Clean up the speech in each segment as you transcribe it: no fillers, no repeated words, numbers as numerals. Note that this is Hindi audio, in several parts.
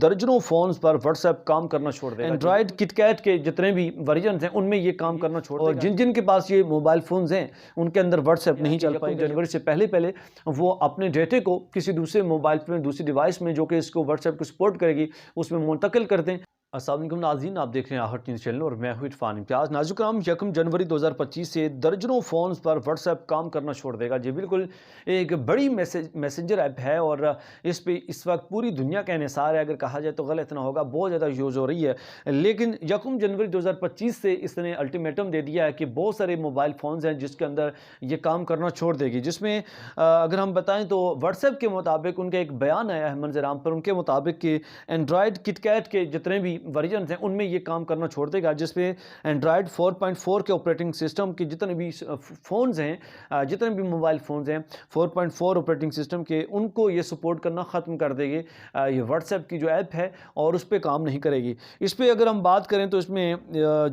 दर्जनों फ़ोन्स पर व्हाट्सएप काम करना छोड़ देगा। एंड्रॉयड किटकैट के जितने भी वर्जन हैं उनमें ये काम करना छोड़ देगा। और जिन जिन के पास ये मोबाइल फ़ोन्स हैं उनके अंदर व्हाट्सएप नहीं चल पाएगा। जनवरी से पहले पहले वो अपने डेटे को किसी दूसरे मोबाइल में, दूसरी डिवाइस में जो कि इसको व्हाट्सएप को सपोर्ट करेगी उसमें मुंतकिल कर दें। अस्सलाम वालेकुम नाज़रीन, आप देख रहे हैं आहट न्यूज़ चैनल और मैं हूं इरफान इम्तियाज़। नाज़रीन, 1 जनवरी 2025 से दर्जनों फ़ोन्स पर व्हाट्सएप काम करना छोड़ देगा। जी बिल्कुल, एक बड़ी मैसेंजर ऐप है और इस पे इस वक्त पूरी दुनिया का इंहिसार है। अगर कहा जाए तो गलत ना होगा, बहुत ज़्यादा यूज़ हो रही है। लेकिन 1 जनवरी 2025 से इसने अल्टीमेटम दे दिया है कि बहुत सारे मोबाइल फ़ोन्स हैं जिसके अंदर ये काम करना छोड़ देगी। जिसमें अगर हम बताएँ तो व्हाट्सएप के मुताबिक उनका एक बयान आया है मंजर आम पर, उनके मुताबिक कि एंड्रॉयड किटकैट के जितने भी वर्जन हैं उनमें ये काम करना छोड़ देगा। जिसमें एंड्रॉयड 4.4 के ऑपरेटिंग सिस्टम के जितने भी फ़ोन्स हैं, जितने भी मोबाइल फ़ोन्स हैं 4.4 ऑपरेटिंग सिस्टम के, उनको ये सपोर्ट करना ख़त्म कर देगी ये व्हाट्सएप की जो ऐप है, और उस पर काम नहीं करेगी। इस पर अगर हम बात करें तो इसमें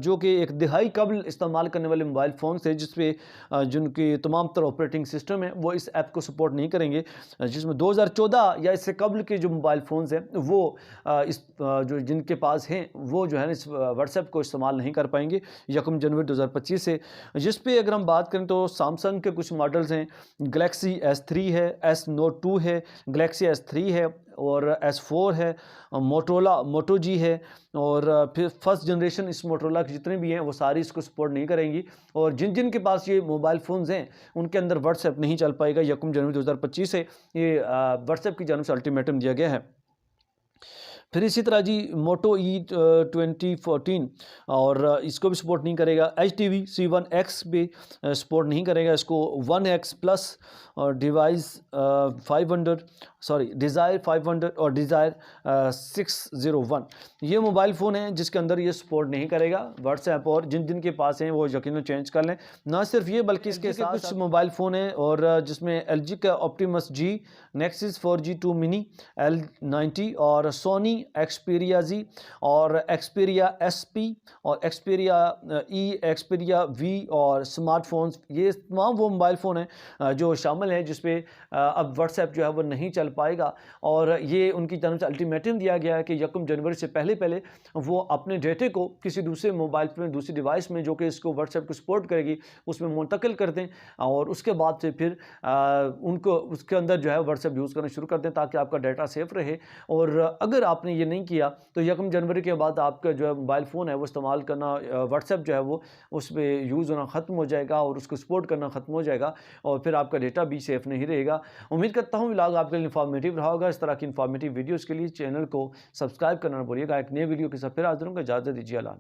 जो कि एक दिहाई कबल इस्तेमाल करने वाले मोबाइल फ़ोन थे जिसपे जिनके तमाम तरह ऑपरेटिंग सिस्टम है वो इस ऐप को सपोर्ट नहीं करेंगे। जिसमें 2014 या इससे कबल के जो मोबाइल फ़ोन्स हैं वो इस जो जिनके पास हैं वो जो है ना इस व्हाट्सएप को इस्तेमाल नहीं कर पाएंगे 1 जनवरी 2025 से। जिस पे अगर हम बात करें तो सैमसंग के कुछ मॉडल्स हैं, गैलेक्सी S3 है, S Note 2 है, गैलेक्सी S3 है और S4 है, मोटोरोला Moto G है, और फिर फर्स्ट जनरेशन इस मोटोरोला के जितने भी हैं वो सारी इसको सपोर्ट नहीं करेंगी। और जिन जिन के पास ये मोबाइल फ़ोन्स हैं उनके अंदर व्हाट्सएप नहीं चल पाएगा। 1 जनवरी 2025 से ये व्हाट्सएप की जानिब से अल्टीमेटम दिया गया है। फिर इसी तरह जी मोटो E2014 और इसको भी सपोर्ट नहीं करेगा। HTC C1X भी सपोर्ट नहीं करेगा इसको। 1X प्लस और डिज़ायर 500 और डिज़ायर 601 ये मोबाइल फ़ोन है जिसके अंदर ये सपोर्ट नहीं करेगा व्हाट्सएप। और जिन जिन के पास हैं वो यकीनन चेंज कर लें। ना सिर्फ ये बल्कि इसके साथ कुछ मोबाइल फ़ोन हैं और जिसमें LG का Optimus G, Nexus 4G 2 mini, L90 और सोनी Xperia Z और Xperia SP और Xperia E, Xperia V और स्मार्टफोन्स, ये तमाम वो मोबाइल फ़ोन हैं जो शामिल हैं जिसपे अब व्हाट्सएप जो है वो नहीं चल पाएगा। और ये उनकी तरफ से अल्टीमेटम दिया गया है कि 1 जनवरी से पहले पहले वो अपने डेटे को किसी दूसरे मोबाइल में, दूसरी डिवाइस में जो कि इसको व्हाट्सएप को सपोर्ट करेगी उसमें मुंतकिल कर दें, और उसके बाद से फिर उनको उसके अंदर जो है व्हाट्सएप यूज़ करना शुरू कर दें ताकि आपका डाटा सेफ रहे। और अगर आपने ये नहीं किया तो 1 जनवरी के बाद आपका जो है मोबाइल फ़ोन है वो इस्तेमाल करना, व्हाट्सएप जो है वो उस पर यूज़ होना ख़त्म हो जाएगा और उसको सपोर्ट करना ख़त्म हो जाएगा और फिर आपका डेटा भी सेफ़ नहीं रहेगा। उम्मीद करता हूँ व्लॉग आपके लिए इन्फॉर्मेटिव रहा होगा। इस तरह की इन्फॉर्मेटिव वीडियोज़ के लिए चैनल को सब्सक्राइब करना न भूलिएगा। एक नए वीडियो के साथ फिर हाज़िर होंगे। इजाज़त दीजिए। अल्लाह।